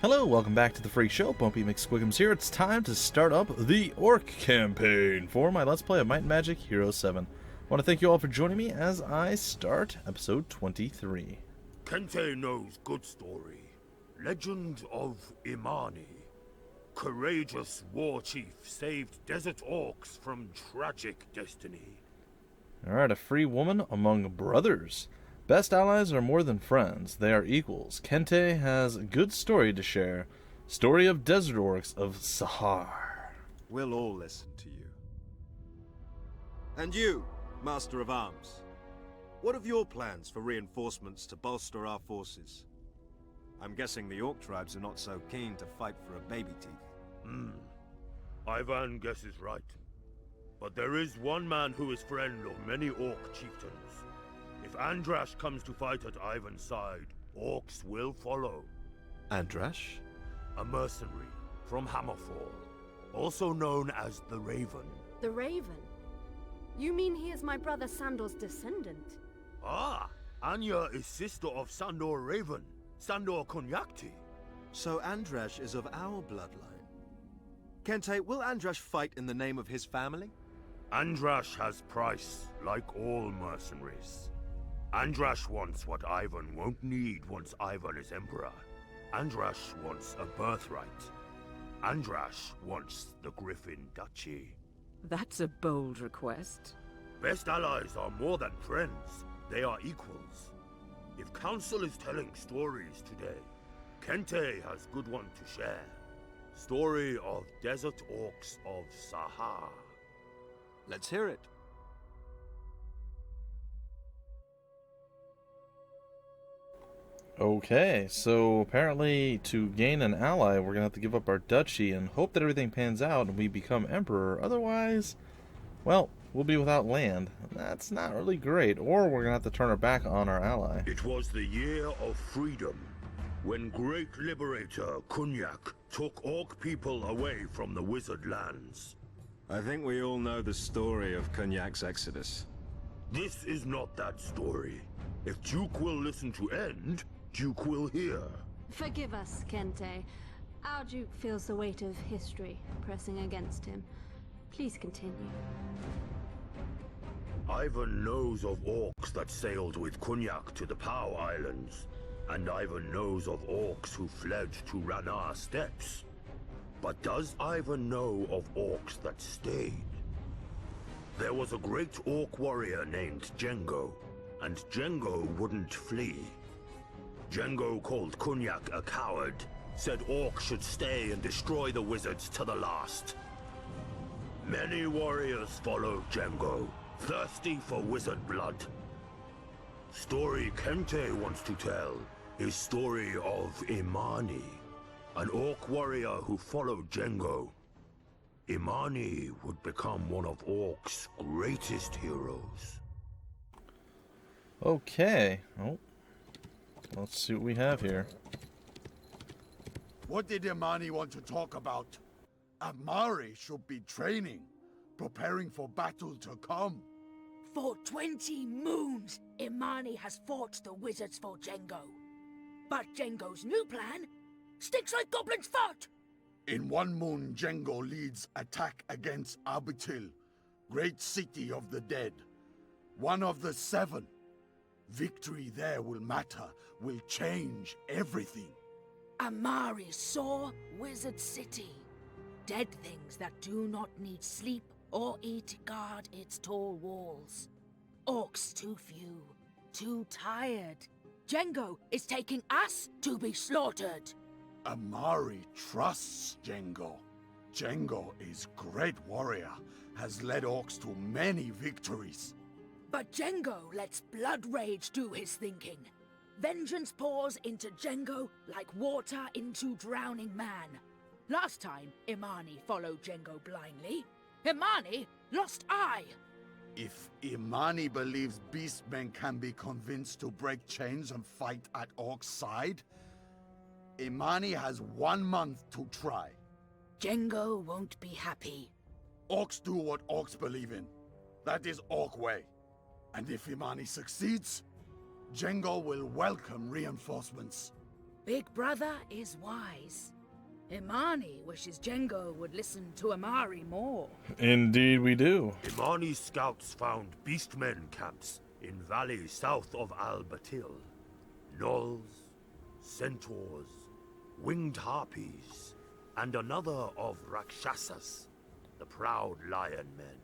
Hello, welcome back to the Freak Show. Bumpy McSquiggums here. It's time to start up the Orc campaign for my Let's Play of Might Magic Heroes VII. I want to thank you all for joining me as I start episode 23. Kente knows good story. Legend of Imani. Courageous war chief saved desert orcs from tragic destiny. Alright, a free woman among brothers. Best allies are more than friends, they are equals. Kente has a good story to share. Story of desert orcs of Sahar. We'll all listen to you. And you, Master of Arms, what of your plans for reinforcements to bolster our forces? I'm guessing the Orc tribes are not so keen to fight for a baby teeth. Ivan guesses right. But there is one man who is friend of many Orc chieftains. If Andrash comes to fight at Ivan's side, Orcs will follow. Andrash? A mercenary from Hammerfall, also known as the Raven. The Raven? You mean he is my brother Sandor's descendant? Ah, Anya is sister of Sandor Raven, Sandor Kunyakti. So Andrash is of our bloodline. Kente, will Andrash fight in the name of his family? Andrash has price, like all mercenaries. Andrash wants what Ivan won't need once Ivan is Emperor. Andrash wants a birthright. Andrash wants the Griffin Duchy. That's a bold request. Best allies are more than friends. They are equals. If Council is telling stories today, Kente has good one to share. Story of desert orcs of Sahar. Let's hear it. Okay, so apparently to gain an ally, we're going to have to give up our duchy and hope that everything pans out and we become emperor. Otherwise, well, we'll be without land. That's not really great. Or we're going to have to turn our back on our ally. It was the year of freedom, when great liberator Kunyak took Orc people away from the Wizard lands. I think we all know the story of Kunyak's exodus. This is not that story. If Duke will listen to end, Duke will hear. Forgive us, Kente. Our Duke feels the weight of history pressing against him. Please continue. Ivan knows of Orcs that sailed with Kunyak to the Pow Islands, and Ivan knows of Orcs who fled to Ranar Steppes. But does Ivan know of Orcs that stayed? There was a great Orc warrior named Jengo, and Jengo wouldn't flee. Jengo called Kunyak a coward, said Orcs should stay and destroy the wizards to the last. Many warriors followed Jengo, thirsty for wizard blood. Story Kente wants to tell is story of Imani, an Orc warrior who followed Jengo. Imani would become one of Orc's greatest heroes. Okay. Oh, let's see what we have here. What did Imani want to talk about? Amari should be training, preparing for battle to come. For 20 moons, Imani has fought the wizards for Jengo. But Jengo's new plan stinks like Goblin's fart! In 1 moon, Jengo leads attack against Abitil, great city of the dead. One of the 7. Victory there will matter, will change everything. Amari saw Wizard City. Dead things that do not need sleep or eat guard its tall walls. Orcs too few, too tired. Jengo is taking us to be slaughtered. Amari trusts Jengo. Jengo is great warrior, has led Orcs to many victories. But Jengo lets blood rage do his thinking. Vengeance pours into Jengo like water into drowning man. Last time, Imani followed Jengo blindly. Imani lost eye. If Imani believes beastmen can be convinced to break chains and fight at Orc's side, Imani has 1 month to try. Jengo won't be happy. Orcs do what Orcs believe in. That is Orc way. And if Imani succeeds, Jengo will welcome reinforcements. Big Brother is wise. Imani wishes Django would listen to Amari more. Indeed we do. Imani's scouts found beastmen camps in valleys south of Al-Batil. Gnolls, centaurs, winged harpies, and another of Rakshasas, the proud lion men.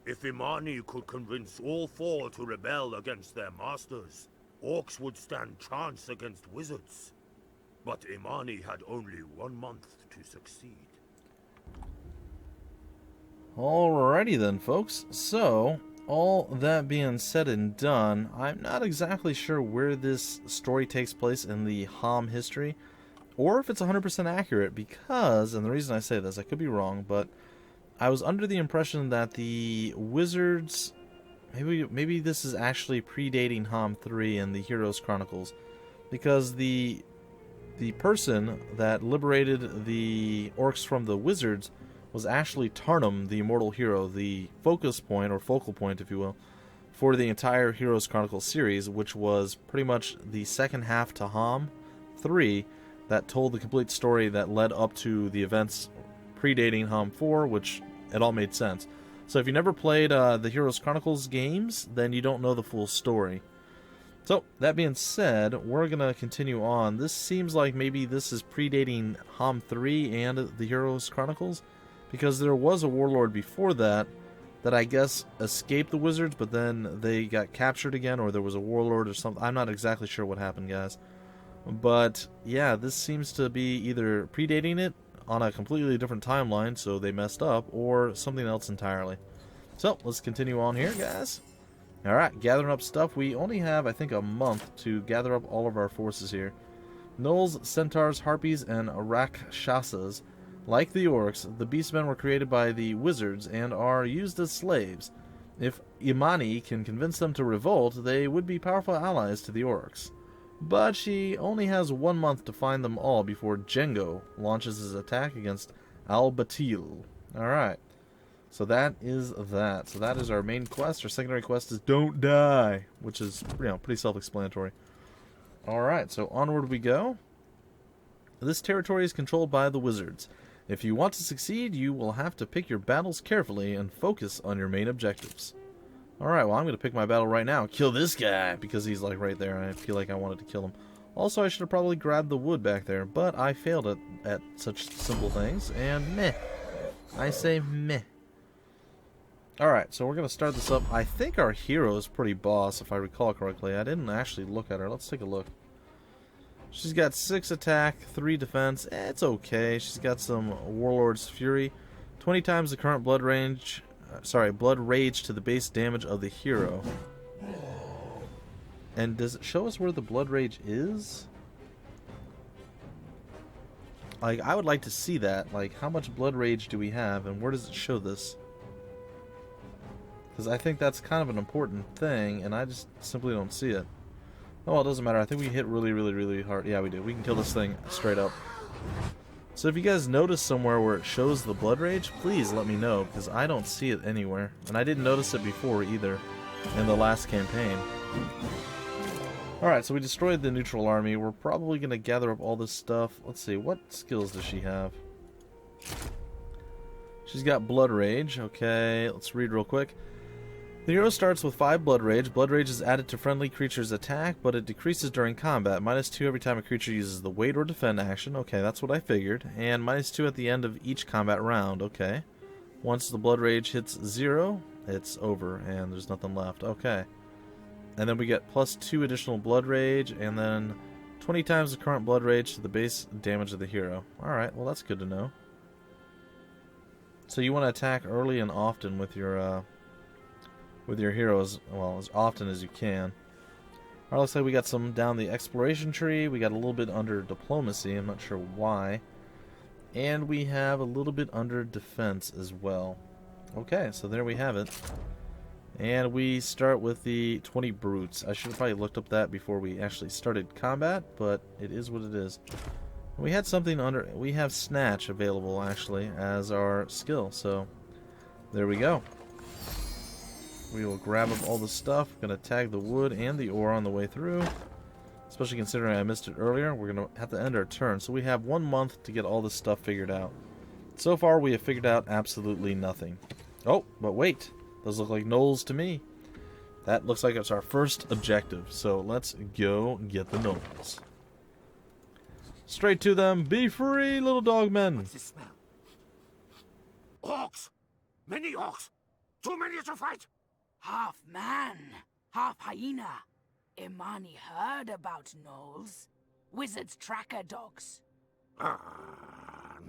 If Imani could convince all four to rebel against their masters, orcs would stand chance against wizards. But Imani had only 1 month to succeed. Alrighty then, folks. So, all that being said and done, I'm not exactly sure where this story takes place in the Ham history, or if it's 100% accurate, because, and the reason I say this, I could be wrong, but I was under the impression that the wizards, maybe this is actually predating Ham 3 and the Heroes Chronicles, because the person that liberated the orcs from the wizards was actually Tarnum, the immortal hero, the focus point, or focal point, if you will, for the entire Heroes Chronicles series, which was pretty much the second half to Ham 3 that told the complete story that led up to the events predating Ham 4, which it all made sense. So if you never played the Heroes Chronicles games, then you don't know the full story. So, that being said, we're going to continue on. This seems like maybe this is predating Ham 3 and the Heroes Chronicles, because there was a warlord before that I guess escaped the wizards, but then they got captured again, or there was a warlord or something. I'm not exactly sure what happened, guys. But, yeah, this seems to be either predating it on a completely different timeline, so they messed up, or something else entirely. So, let's continue on here, guys. Alright, gathering up stuff. We only have, I think, a month to gather up all of our forces here. Gnolls, centaurs, harpies, and rakshasas. Like the orcs, the beastmen were created by the wizards and are used as slaves. If Imani can convince them to revolt, they would be powerful allies to the orcs. But she only has 1 month to find them all before Django launches his attack against Al-Batil. Alright. So that is that. So that is our main quest. Our secondary quest is Don't Die, which is, pretty self-explanatory. Alright, so onward we go. This territory is controlled by the wizards. If you want to succeed, you will have to pick your battles carefully and focus on your main objectives. Alright, well I'm going to pick my battle right now. Kill this guy, because he's like right there and I feel like I wanted to kill him. Also, I should have probably grabbed the wood back there, but I failed at such simple things, and meh. I say meh. Alright, so we're going to start this up. I think our hero is pretty boss, if I recall correctly. I didn't actually look at her. Let's take a look. She's got 6 attack, 3 defense. It's okay. She's got some Warlord's Fury. 20 times the current blood rage to the base damage of the hero. And does it show us where the blood rage is? Like, I would like to see that. Like, how much blood rage do we have, and where does it show this? Because I think that's kind of an important thing, and I just simply don't see it. Oh, well, it doesn't matter. I think we hit really, really, really hard. Yeah, we do. We can kill this thing straight up. So if you guys notice somewhere where it shows the blood rage, please let me know, because I don't see it anywhere. And I didn't notice it before either in the last campaign. Alright, so we destroyed the neutral army. We're probably going to gather up all this stuff. Let's see, what skills does she have? She's got blood rage. Okay, let's read real quick. The hero starts with 5 blood rage. Blood rage is added to friendly creatures' attack, but it decreases during combat. -2 every time a creature uses the wait or defend action. Okay, that's what I figured. And -2 at the end of each combat round. Okay. Once the blood rage hits 0, it's over, and there's nothing left. Okay. And then we get +2 additional blood rage, and then 20 times the current blood rage to the base damage of the hero. Alright, well that's good to know. So you want to attack early and often with your heroes, well, as often as you can. Alright, looks like we got some down the exploration tree. We got a little bit under diplomacy, I'm not sure why. And we have a little bit under defense as well. Okay, so there we have it. And we start with the 20 brutes. I should have probably looked up that before we actually started combat, but it is what it is. We had something under, we have Snatch available actually as our skill, so there we go. We will grab up all the stuff. We're going to tag the wood and the ore on the way through. Especially considering I missed it earlier. We're going to have to end our turn. So we have 1 month to get all this stuff figured out. So far, we have figured out absolutely nothing. Oh, but wait. Those look like gnolls to me. That looks like it's our first objective. So let's go get the gnolls. Straight to them. Be free, little dogmen. What's this smell? Orcs! Many orcs! Too many to fight! Half man, half hyena. Imani heard about gnolls. Wizards' tracker dogs.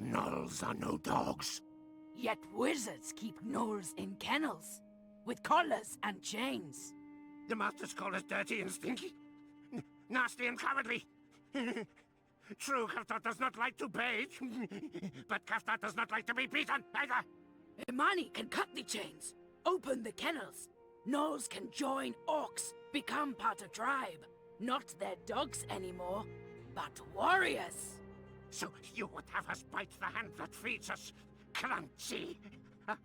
Gnolls are no dogs. Yet wizards keep gnolls in kennels, with collars and chains. The master's call us dirty and stinky. Nasty and cowardly. True, Kaftar does not like to bathe. But Kaftar does not like to be beaten, either. Imani can cut the chains, open the kennels. Gnolls can join orcs, become part of tribe. Not their dogs anymore, but warriors. So you would have us bite the hand that feeds us, Crunchy. I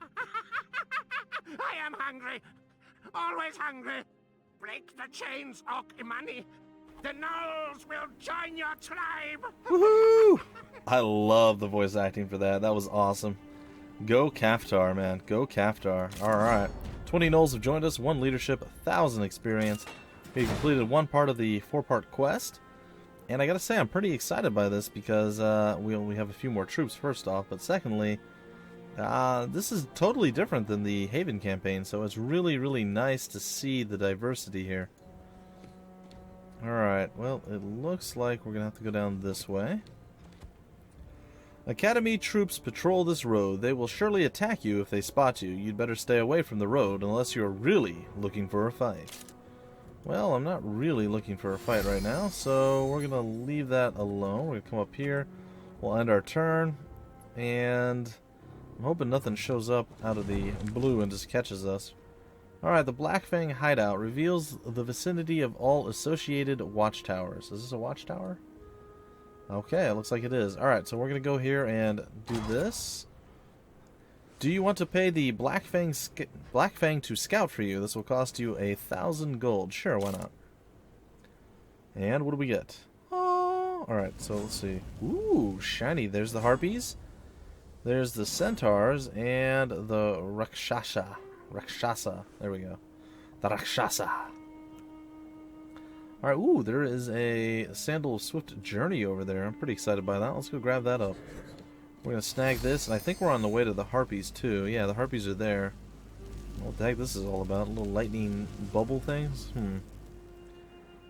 am hungry. Always hungry. Break the chains, Orc Imani. The Gnolls will join your tribe. Woohoo! I love the voice acting for that. That was awesome. Go Kaftar, man. Go Kaftar. Alright. 20 gnolls have joined us, 1 leadership, 1,000 experience. We completed 1 part of the 4-part quest. And I gotta say, I'm pretty excited by this because we only have a few more troops, first off. But secondly, this is totally different than the Haven campaign. So it's really, really nice to see the diversity here. Alright, well, it looks like we're gonna have to go down this way. Academy troops patrol this road. They will surely attack you if they spot you. You'd better stay away from the road unless you're really looking for a fight. Well, I'm not really looking for a fight right now, so we're going to leave that alone. We're going to come up here. We'll end our turn. And I'm hoping nothing shows up out of the blue and just catches us. Alright, the Black Fang Hideout reveals the vicinity of all associated watchtowers. Is this a watchtower? Okay, it looks like it is. Alright, so we're going to go here and do this. Do you want to pay the Black Fang to scout for you? This will cost you 1,000 gold. Sure, why not? And what do we get? Oh, alright, so let's see. Ooh, shiny. There's the harpies. There's the centaurs and the Rakshasa. Rakshasa. There we go. The Rakshasa. Alright, ooh, there is a Sandal of Swift Journey over there. I'm pretty excited by that. Let's go grab that up. We're going to snag this, and I think we're on the way to the harpies, too. Yeah, the harpies are there. What the heck this is all about? Little lightning bubble things?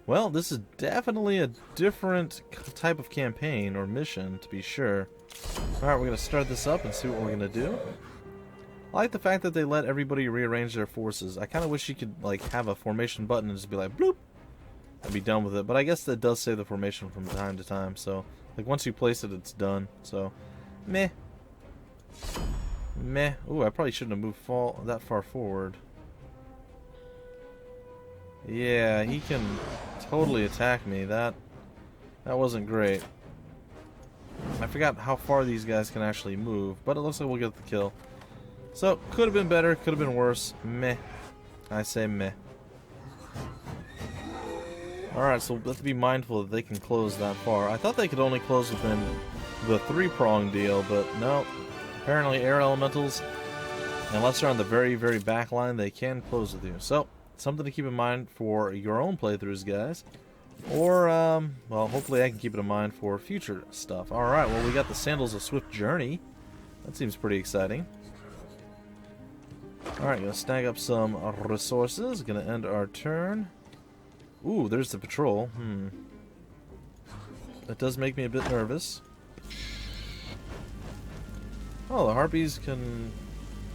Well, this is definitely a different type of campaign, or mission, to be sure. Alright, we're going to start this up and see what we're going to do. I like the fact that they let everybody rearrange their forces. I kind of wish you could, like, have a formation button and just be like, bloop! And be done with it. But I guess that does save the formation from time to time, so... Like, once you place it, it's done, so... Meh. Meh. Ooh, I probably shouldn't have moved that far forward. Yeah, he can totally attack me. That wasn't great. I forgot how far these guys can actually move, but it looks like we'll get the kill. So, could have been better, could have been worse. Meh. I say meh. Alright, so we have to be mindful that they can close that far. I thought they could only close within the 3-prong deal, but no. Apparently air elementals, unless they're on the very, very back line, they can close with you. So, something to keep in mind for your own playthroughs, guys. Or, well, hopefully I can keep it in mind for future stuff. Alright, well, we got the Sandals of Swift Journey. That seems pretty exciting. Alright, gonna snag up some resources. Gonna end our turn. Ooh, there's the patrol. That does make me a bit nervous. Oh, the harpies can...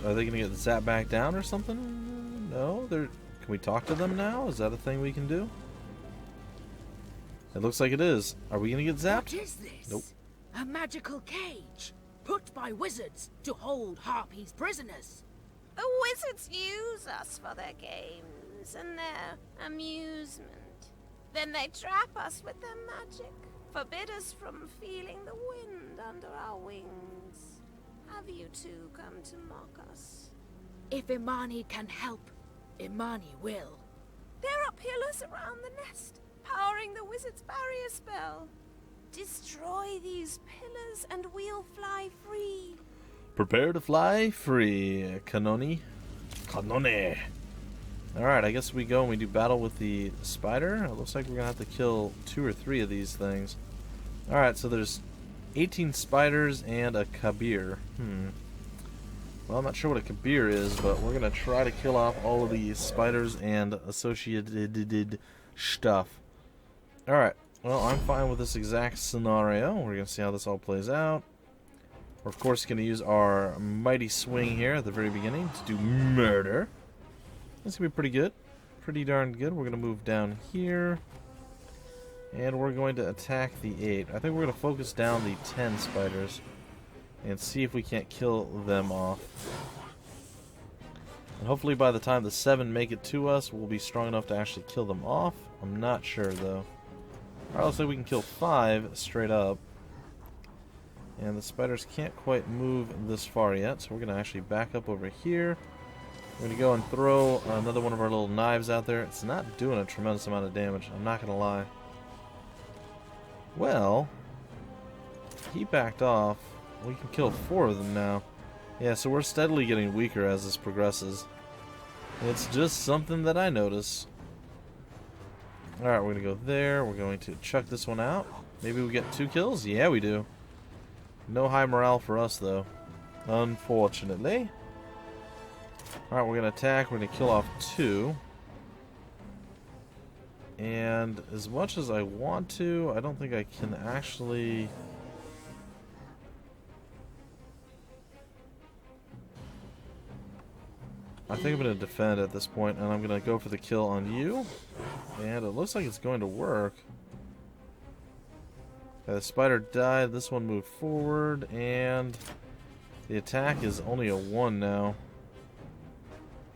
Are they gonna get zapped back down or something? No? Can we talk to them now? Is that a thing we can do? It looks like it is. Are we gonna get zapped? What is this? Nope. A magical cage, put by wizards to hold harpies prisoners. The wizards use us for their games and their amusement. Then they trap us with their magic, forbid us from feeling the wind under our wings. Have you two come to mock us? If Imani can help, Imani will. There are pillars around the nest, powering the wizard's barrier spell. Destroy these pillars and we'll fly free. Prepare to fly free, Kanoni. Kanone. Alright, I guess we go and we do battle with the spider. It looks like we're going to have to kill 2 or 3 of these things. Alright, so there's 18 spiders and a kabir. Well, I'm not sure what a kabir is, but we're going to try to kill off all of these spiders and associated stuff. Alright, well, I'm fine with this exact scenario. We're going to see how this all plays out. We're, of course, going to use our mighty swing here at the very beginning to do murder. This going to be pretty good. Pretty darn good. We're going to move down here. And we're going to attack the 8. I think we're going to focus down the 10 spiders and see if we can't kill them off. And hopefully by the time the 7 make it to us, we'll be strong enough to actually kill them off. I'm not sure, though. Alright, looks like we can kill 5 straight up. And the spiders can't quite move this far yet, so we're going to actually back up over here. We're going to go and throw another one of our little knives out there. It's not doing a tremendous amount of damage, I'm not going to lie. Well, he backed off. We can kill 4 of them now. Yeah, so we're steadily getting weaker as this progresses. It's just something that I notice. Alright, we're going to go there. We're going to chuck this one out. Maybe we get 2 kills? Yeah, we do. No high morale for us, though. Unfortunately. Alright, we're going to attack. We're going to kill off 2. And as much as I want to, I don't think I can actually... I think I'm going to defend at this point, and I'm going to go for the kill on you. And it looks like it's going to work. Okay, the spider died, this one moved forward, and the attack is only a 1 now.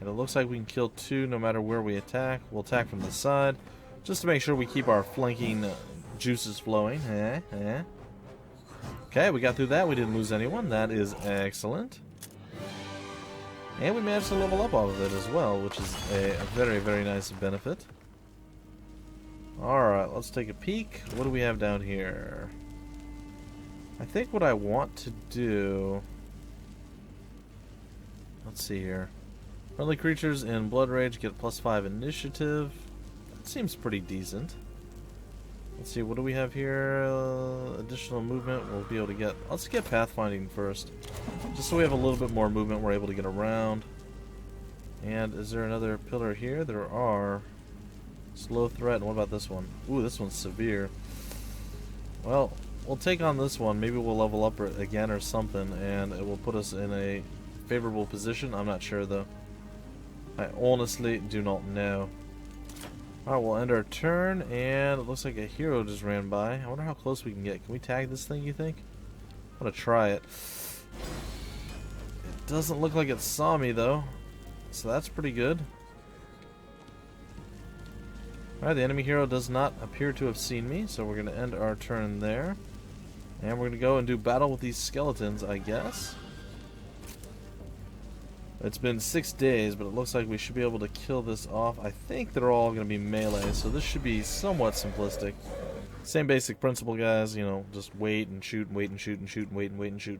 And it looks like we can kill 2 no matter where we attack. We'll attack from the side, just to make sure we keep our flanking juices flowing. Okay, we got through that. We didn't lose anyone. That is excellent. And we managed to level up off of it as well, which is a very, very nice benefit. Alright, let's take a peek. What do we have down here? I think what I want to do... Let's see here. Friendly creatures in Blood Rage get +5 initiative. That seems pretty decent. Let's see, what do we have here? Additional movement we'll be able to get. Let's get pathfinding first. Just so we have a little bit more movement, we're able to get around. And is there another pillar here? There are. Slow threat, and what about this one? Ooh, this one's severe. Well, we'll take on this one. Maybe we'll level up again or something, and it will put us in a favorable position. I'm not sure, though. I honestly do not know. Alright, we'll end our turn, and it looks like a hero just ran by. I wonder how close we can get. Can we tag this thing, you think? I'm gonna try it. It doesn't look like it saw me, though. So that's pretty good. Alright, the enemy hero does not appear to have seen me, so we're gonna end our turn there. And we're gonna go and do battle with these skeletons, I guess. It's been 6 days, but it looks like we should be able to kill this off. I think they're all going to be melee, so this should be somewhat simplistic. Same basic principle, guys. You know, just wait and shoot and wait and shoot and shoot and wait and wait and shoot.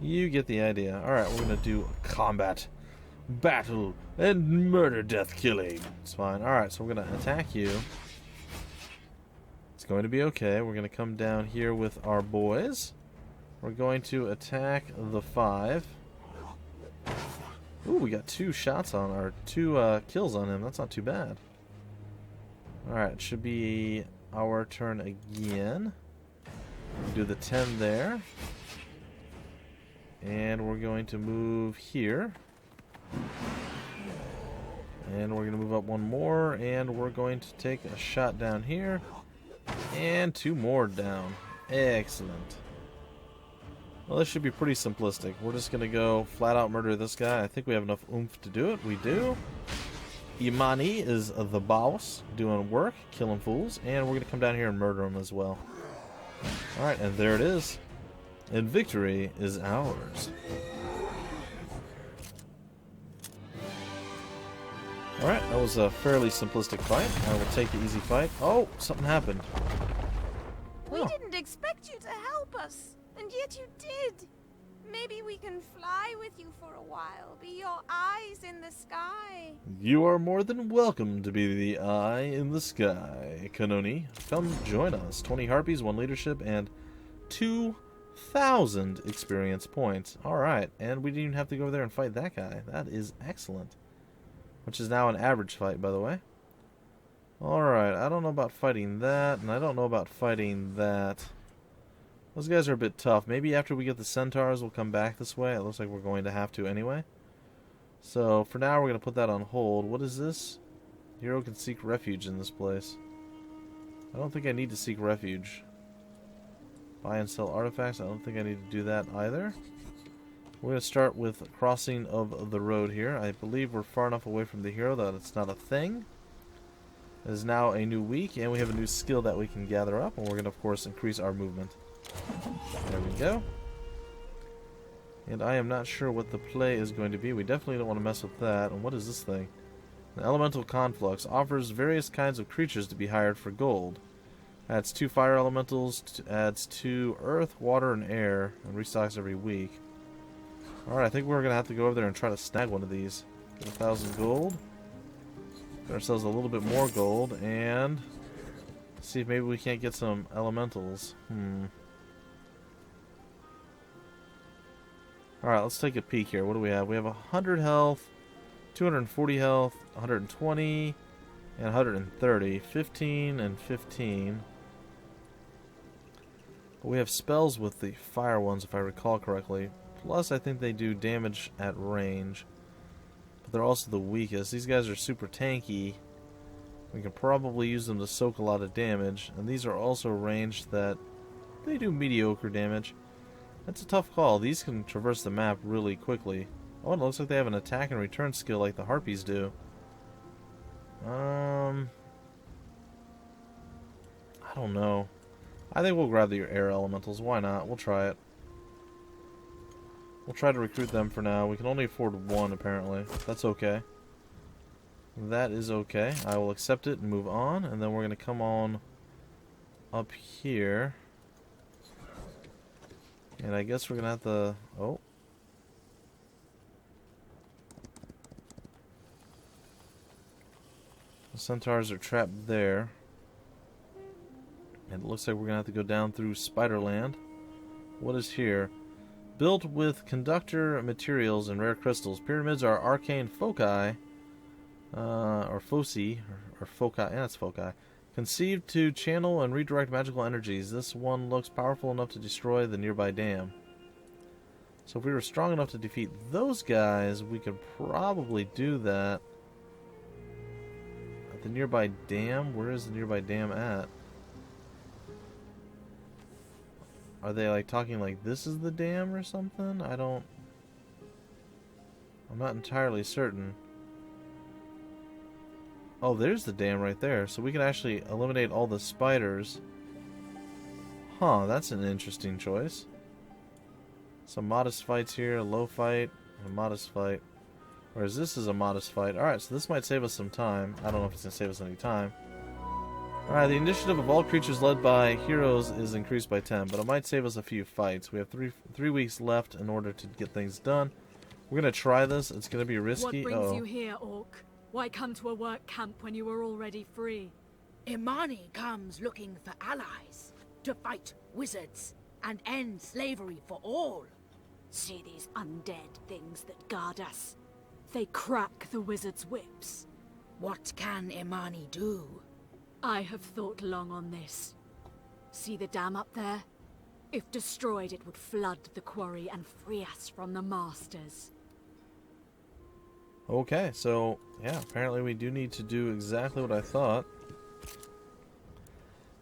You get the idea. Alright, we're going to do combat, battle, and murder, death, killing. It's fine. Alright, so we're going to attack you. It's going to be okay. We're going to come down here with our boys. We're going to attack the 5. Ooh, we got 2 shots on, or 2 kills on him. That's not too bad. Alright, it should be our turn again. We'll do the 10 there. And we're going to move here. And we're going to move up 1 more. And we're going to take a shot down here. And 2 more down. Excellent. Well, this should be pretty simplistic. We're just going to go flat out murder this guy. I think we have enough oomph to do it. We do. Imani is the boss, doing work, killing fools, and we're going to come down here and murder him as well. Alright, and there it is. And victory is ours. Alright, that was a fairly simplistic fight. I will take the easy fight. Oh, something happened. We Oh. didn't expect you to help us, and yet you did. Maybe we can fly with you for a while, be your eyes in the sky. You are more than welcome to be the eye in the sky, Kanoni. Come join us. 20 harpies, 1 leadership, and 2,000 experience points. Alright, and we didn't even have to go over there and fight that guy. That is excellent. Which is now an average fight, by the way. Alright, I don't know about fighting that, and I don't know about fighting that. Those guys are a bit tough. Maybe after we get the centaurs, we'll come back this way. It looks like we're going to have to anyway. So, for now, we're going to put that on hold. What is this? Hero can seek refuge in this place. I don't think I need to seek refuge. Buy and sell artifacts. I don't think I need to do that either. We're going to start with crossing of the road here. I believe we're far enough away from the hero that it's not a thing. It is now a new week, and we have a new skill that we can gather up, and we're going to, of course, increase our movement. There we go. And I am not sure what the play is going to be. We definitely don't want to mess with that. And what is this thing? An elemental conflux offers various kinds of creatures to be hired for gold. Adds 2 fire elementals, adds 2 earth, water, and air, and restocks every week. Alright, I think we're going to have to go over there and try to snag one of these. Get 1,000 gold. Get ourselves a little bit more gold, and see if maybe we can't get some elementals. Alright, let's take a peek here. What do we have? We have 100 health, 240 health, 120, and 130. 15 and 15. But we have spells with the fire ones, if I recall correctly. Plus, I think they do damage at range. But they're also the weakest. These guys are super tanky. We can probably use them to soak a lot of damage. And these are also ranged that they do mediocre damage. That's a tough call. These can traverse the map really quickly. Oh, it looks like they have an attack and return skill like the harpies do. I don't know. I think we'll grab the air elementals. Why not? We'll try it. We'll try to recruit them for now. We can only afford 1, apparently. That's okay. That is okay. I will accept it and move on. And then we're going to come on up here. And I guess we're going to have to... Oh. The centaurs are trapped there. And it looks like we're going to have to go down through Spiderland. What is here? Built with conductor materials and rare crystals. Pyramids are arcane foci. Or foci. Or foci. Yeah, it's foci. Conceived to channel and redirect magical energies. This one looks powerful enough to destroy the nearby dam. So if we were strong enough to defeat those guys, we could probably do that. At the nearby dam? Where is the nearby dam at? Are they like talking like this is the dam or something? I'm not entirely certain. Oh, there's the dam right there. So we can actually eliminate all the spiders. Huh, that's an interesting choice. Some modest fights here, a low fight, and a modest fight. Whereas this is a modest fight. Alright, so this might save us some time. I don't know if it's going to save us any time. Alright, the initiative of all creatures led by heroes is increased by 10, but it might save us a few fights. We have three weeks left in order to get things done. We're going to try this. It's going to be risky. What brings you here, Orc? Why come to a work camp when you were already free? Imani comes looking for allies to fight wizards and end slavery for all. See these undead things that guard us? They crack the wizards' whips. What can Imani do? I have thought long on this. See the dam up there? If destroyed, it would flood the quarry and free us from the masters. Okay, so, yeah, apparently we do need to do exactly what I thought.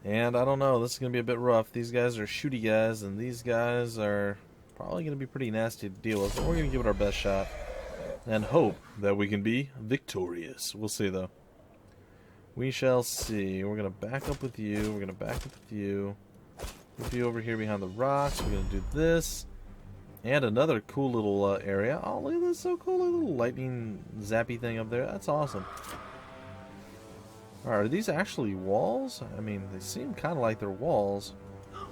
And I don't know, this is going to be a bit rough. These guys are shooty guys, and these guys are probably going to be pretty nasty to deal with. But we're going to give it our best shot. And hope that we can be victorious. We'll see, though. We shall see. We're going to back up with you. We're going to back up with you. Put you over here behind the rocks. We're going to do this. And another cool little area. Oh, look at this, so cool, a little lightning zappy thing up there. That's awesome. Alright, are these actually walls? I mean, they seem kind of like they're walls.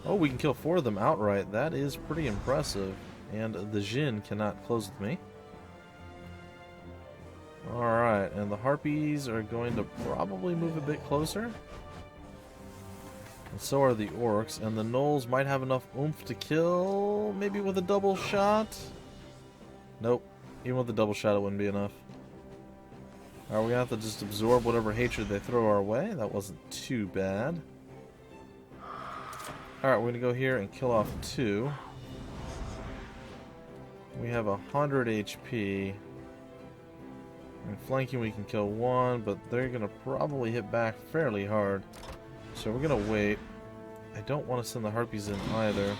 Oh, we can kill 4 of them outright. That is pretty impressive. And the Jinn cannot close with me. Alright, and the Harpies are going to probably move a bit closer. And so are the Orcs. And the Gnolls might have enough oomph to kill, maybe with a double shot? Nope. Even with a double shot it wouldn't be enough. Alright, we're going to have to just absorb whatever hatred they throw our way. That wasn't too bad. Alright, we're going to go here and kill off 2. We have 100 HP. And flanking we can kill 1, but they're going to probably hit back fairly hard. So we're going to wait. I don't want to send the Harpies in either.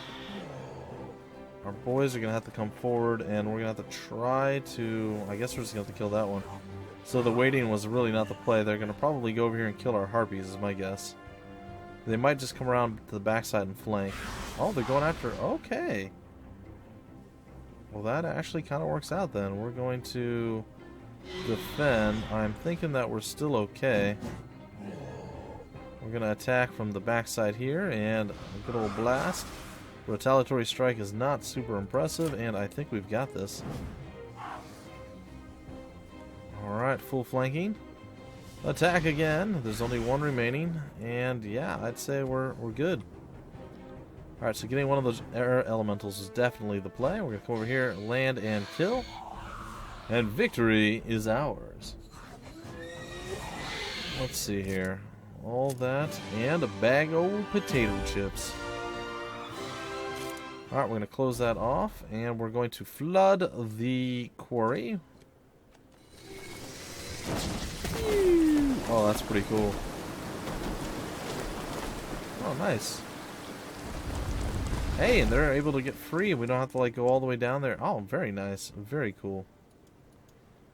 Our boys are going to have to come forward, and we're going to have to try to... I guess we're just going to have to kill that one. So the waiting was really not the play. They're going to probably go over here and kill our Harpies, is my guess. They might just come around to the backside and flank. Oh, they're going after... Okay. Well, that actually kind of works out then. We're going to defend. I'm thinking that we're still okay. We're going to attack from the backside here, and a good old blast. Retaliatory strike is not super impressive, and I think we've got this. Alright, full flanking. Attack again. There's only 1 remaining, and yeah, I'd say we're good. Alright, so getting one of those air elementals is definitely the play. We're going to come over here, land and kill. And victory is ours. Let's see here. All that, and a bag of potato chips. Alright, we're going to close that off, and we're going to flood the quarry. Oh, that's pretty cool. Oh, nice. Hey, and they're able to get free. We don't have to like go all the way down there. Oh, very nice. Very cool.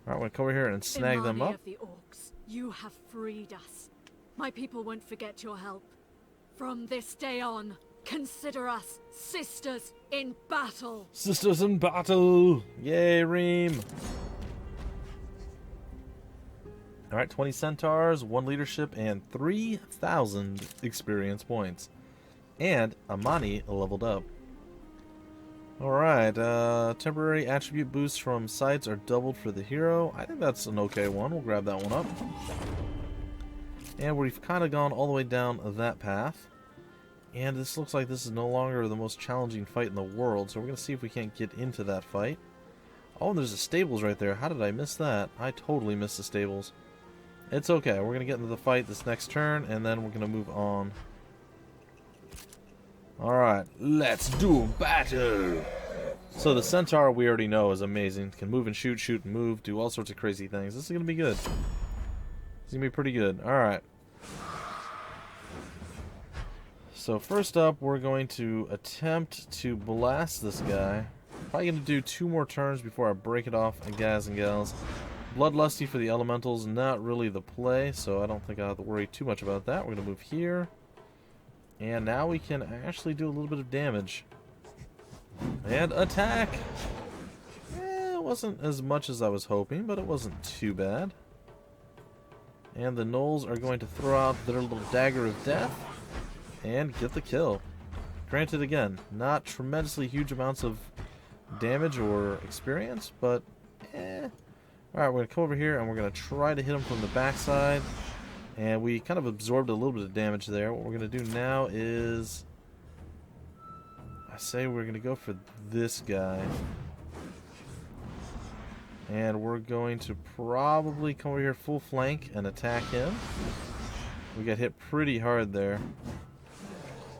Alright, we're going to come over here and snag them up. Of the Orcs, you have freed us. My people won't forget your help. From this day on, consider us sisters in battle. Sisters in battle! Yay, Reem! Alright, 20 centaurs, 1 leadership, and 3,000 experience points. And Amani leveled up. Alright, temporary attribute boosts from sights are doubled for the hero. I think that's an okay one. We'll grab that one up. And we've kind of gone all the way down that path. And this looks like this is no longer the most challenging fight in the world, so we're going to see if we can't get into that fight. Oh, and there's the stables right there. How did I miss that? I totally missed the stables. It's okay. We're going to get into the fight this next turn, and then we're going to move on. Alright, let's do battle! So the centaur we already know is amazing. Can move and shoot, shoot and move, do all sorts of crazy things. This is going to be good. It's going to be pretty good. Alright. So first up, we're going to attempt to blast this guy. Probably going to do 2 more turns before I break it off, guys and gals. Bloodlusty for the elementals, not really the play, so I don't think I'll have to worry too much about that. We're going to move here. And now we can actually do a little bit of damage. And attack! It wasn't as much as I was hoping, but it wasn't too bad. And the gnolls are going to throw out their little dagger of death and get the kill. Granted, again, not tremendously huge amounts of damage or experience, but Alright, we're going to come over here and we're going to try to hit him from the backside. And we kind of absorbed a little bit of damage there. What we're going to do now is... I say we're going to go for this guy. And we're going to probably come over here full flank and attack him. We got hit pretty hard there.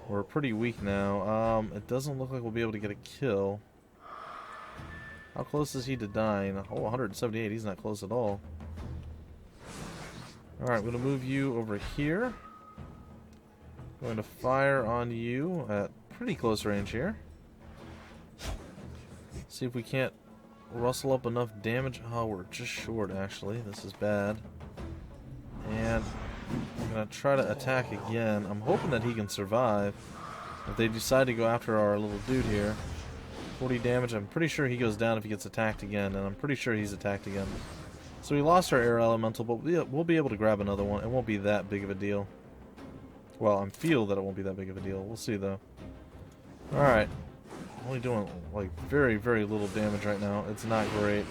We're pretty weak now. It doesn't look like we'll be able to get a kill. How close is he to dying? Oh, 178. He's not close at all. Alright, I'm going to move you over here. I'm going to fire on you at pretty close range here. See if we can't rustle up enough damage. Oh, we're just short, actually. This is bad. And I'm going to try to attack again. I'm hoping that he can survive. If they decide to go after our little dude here. 40 damage. I'm pretty sure he goes down if he gets attacked again, and I'm pretty sure he's attacked again. So we lost our air elemental, but we'll be able to grab another one. It won't be that big of a deal. Well, I feel that it won't be that big of a deal. We'll see, though. Alright. Only doing, like, very, very little damage right now. It's not great.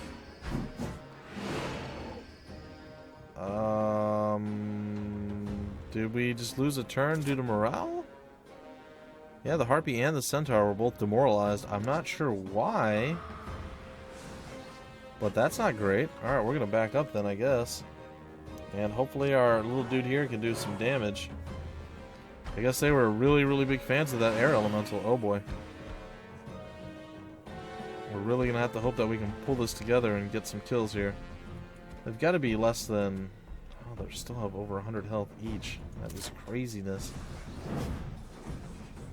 Did we just lose a turn due to morale? Yeah, the Harpy and the Centaur were both demoralized. I'm not sure why. But that's not great. Alright, we're going to back up then, I guess. And hopefully our little dude here can do some damage. I guess they were really, really big fans of that air elemental. Oh boy. We're really going to have to hope that we can pull this together and get some kills here. They've got to be less than... Oh, they still have over 100 health each. That is craziness.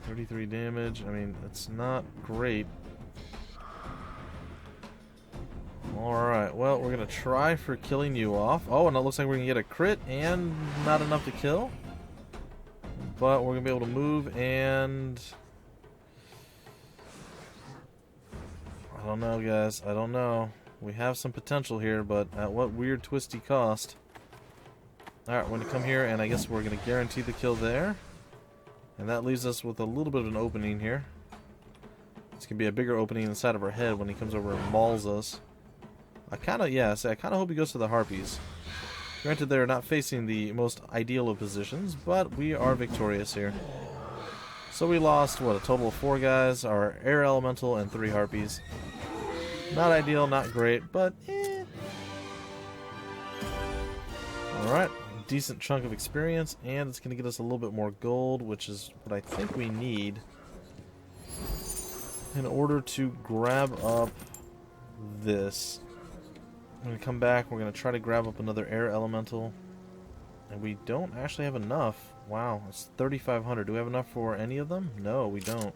33 damage. I mean, it's not great. Alright, well, we're going to try for killing you off. Oh, and it looks like we're going to get a crit and not enough to kill. But we're going to be able to move and... I don't know, guys. I don't know. We have some potential here, but at what weird twisty cost. Alright, we're going to come here, and I guess we're going to guarantee the kill there. And that leaves us with a little bit of an opening here. It's going to be a bigger opening inside of our head when he comes over and mauls us. I kind of hope he goes to the Harpies. Granted, they're not facing the most ideal of positions, but we are victorious here. So we lost, what, a total of 4 guys, our Air Elemental, and 3 Harpies. Not ideal, not great, but eh. Alright, decent chunk of experience, and it's going to get us a little bit more gold, which is what I think we need in order to grab up this. I'm going to come back, we're going to try to grab up another air elemental, and we don't actually have enough. Wow, it's 3,500. Do we have enough for any of them? No, we don't.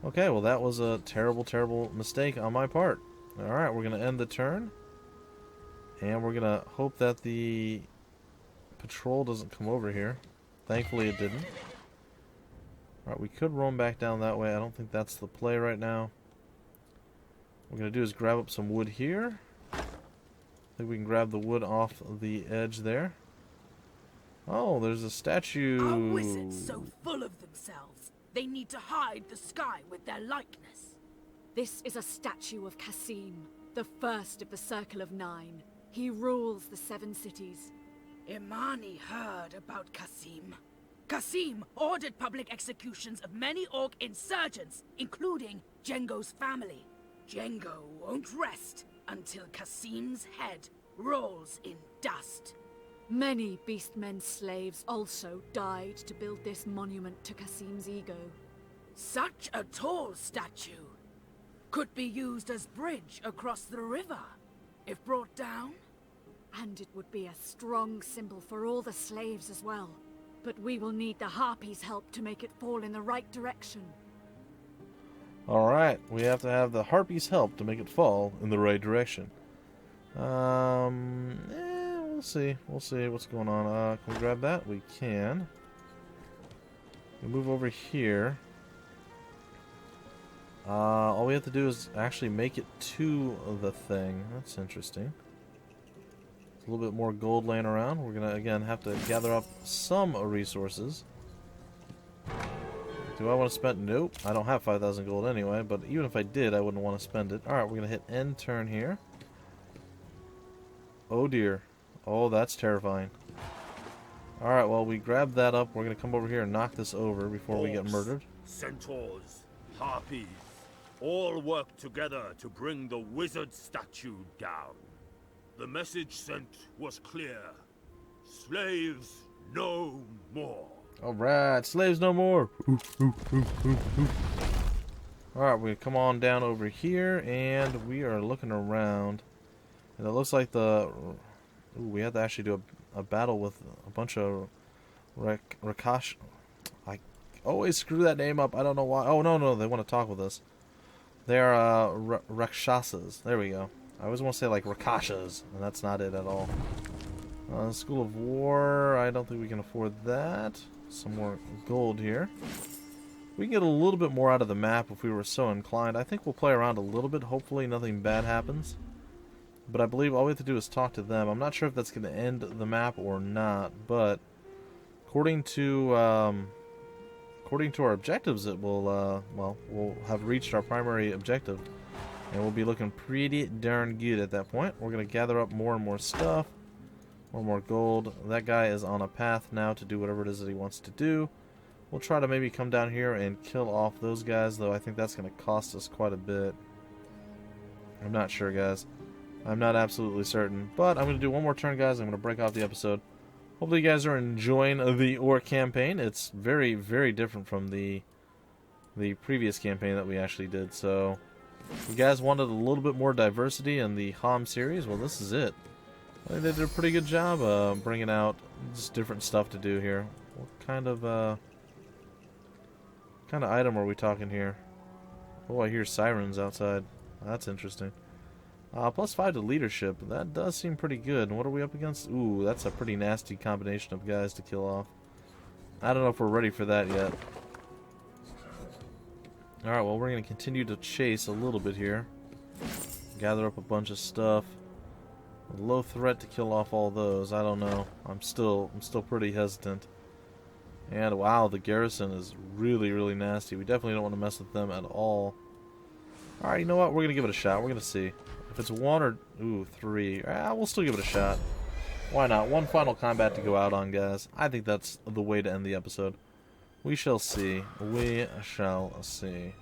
Okay, well that was a terrible, terrible mistake on my part. Alright, we're going to end the turn, and we're going to hope that the patrol doesn't come over here. Thankfully it didn't. Alright, we could roam back down that way. I don't think that's the play right now. What we're going to do is grab up some wood here. I think we can grab the wood off the edge there. Oh, there's a statue. Are wizards so full of themselves, they need to hide the sky with their likeness? This is a statue of Kasim, the first of the Circle of Nine. He rules the 7 cities. Imani heard about Kasim. Kasim ordered public executions of many Orc insurgents, including Jengo's family. Jengo won't rest until Kasim's head rolls in dust. Many Beastmen's slaves also died to build this monument to Kasim's ego. Such a tall statue could be used as bridge across the river, if brought down. And it would be a strong symbol for all the slaves as well. But we will need the Harpies' help to make it fall in the right direction. Alright, we have to have the Harpies' help to make it fall in the right direction. We'll see. We'll see what's going on. Can we grab that? We can. We move over here. All we have to do is actually make it to the thing. That's interesting. There's a little bit more gold laying around. We're going to, again, have to gather up some resources. Do I want to spend? Nope. I don't have 5,000 gold anyway, but even if I did, I wouldn't want to spend it. Alright, we're going to hit end turn here. Oh dear. Oh, that's terrifying. Alright, well, we grabbed that up. We're going to come over here and knock this over before we get murdered. Centaurs, harpies, all work together to bring the wizard statue down. The message sent was clear. Slaves no more. Alright, slaves no more. Alright, we come on down over here, and we are looking around. And it looks like the... Ooh, we have to actually do a battle with a bunch of Rakash. I always screw that name up. I don't know why. Oh, no, they want to talk with us. They are Rakshasas. There we go. I always want to say like Rakashas, and that's not it at all. School of War. I don't think we can afford that. Some more gold here. we can get a little bit more out of the map if we were so inclined. I think we'll play around a little bit. Hopefully nothing bad happens. But I believe all we have to do is talk to them. I'm not sure if that's going to end the map or not, but according to our objectives, it will, well, we'll have reached our primary objective. And we'll be looking pretty darn good at that point. We're going to gather up more and more stuff. More gold. That guy is on a path now to do whatever it is that he wants to do. We'll try to maybe come down here and kill off those guys, though I think that's going to cost us quite a bit. I'm not sure, guys. I'm not absolutely certain. But I'm going to do one more turn, guys. I'm going to break off the episode. Hopefully you guys are enjoying the Orc campaign. It's very, very different from the previous campaign that we actually did, so... If you guys wanted a little bit more diversity in the HOM series, well, this is it. I think they did a pretty good job bringing out just different stuff to do here. What kind of item are we talking here? Oh, I hear sirens outside. That's interesting. +5 to leadership. That does seem pretty good. And what are we up against? Ooh, that's a pretty nasty combination of guys to kill off. I don't know if we're ready for that yet. Alright, well, we're going to continue to chase a little bit here. Gather up a bunch of stuff. A low threat to kill off all those. I don't know. I'm still pretty hesitant. And wow, the garrison is really, really nasty. We definitely don't want to mess with them at all. Alright, you know what? We're going to give it a shot. We're going to see. If it's 1 or... Ooh, 3. We'll still give it a shot. Why not? One final combat to go out on, guys. I think that's the way to end the episode. We shall see. We shall see.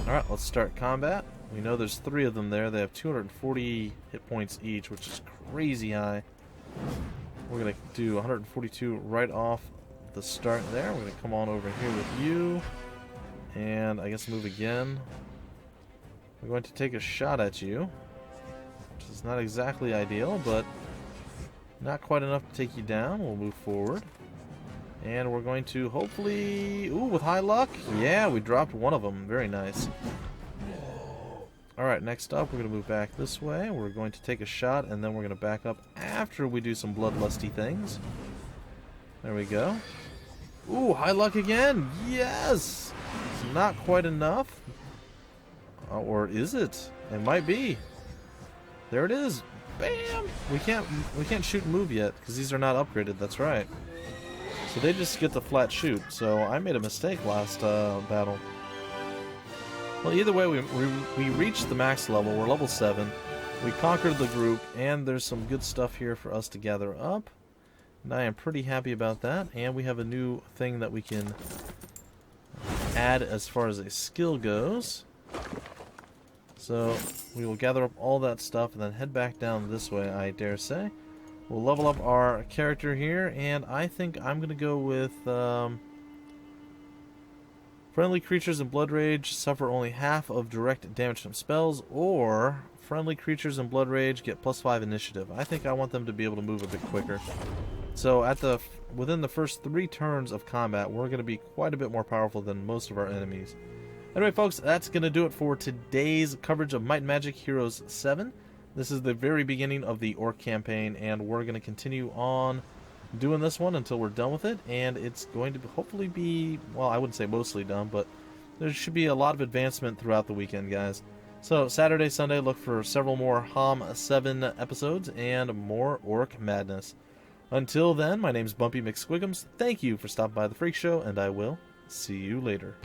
Alright, let's start combat. We know there's 3 of them there. They have 240 hit points each, which is crazy high. We're going to do 142 right off the start there. We're going to come on over here with you. And I guess move again. We're going to take a shot at you. Which is not exactly ideal, but not quite enough to take you down. We'll move forward. And we're going to hopefully... Ooh, with high luck? Yeah, we dropped one of them. Very nice. Alright, next up, we're going to move back this way. We're going to take a shot, and then we're going to back up after we do some bloodlusty things. There we go. Ooh, high luck again! Yes! It's not quite enough. Or is it? It might be. There it is. Bam! We can't shoot and move yet, because these are not upgraded. That's right. So they just get the flat shoot. So I made a mistake last battle. Well, either way, we reached the max level. We're level 7. We conquered the group, and there's some good stuff here for us to gather up. And I am pretty happy about that. And we have a new thing that we can add as far as a skill goes. So we will gather up all that stuff and then head back down this way, I dare say. We'll level up our character here, and I think I'm going to go with friendly creatures in Blood Rage suffer only half of direct damage from spells, or friendly creatures in Blood Rage get +5 initiative. I think I want them to be able to move a bit quicker. So within the first 3 turns of combat, we're going to be quite a bit more powerful than most of our enemies. Anyway, folks, that's going to do it for today's coverage of Might Magic Heroes VII. This is the very beginning of the Orc campaign, and we're going to continue on doing this one until we're done with it, and it's going to hopefully be, well, I wouldn't say mostly done, but there should be a lot of advancement throughout the weekend, guys. So, Saturday, Sunday, look for several more HOM 7 episodes and more Orc madness. Until then, my name's Bumpy McSquigums. Thank you for stopping by the Freak Show, and I will see you later.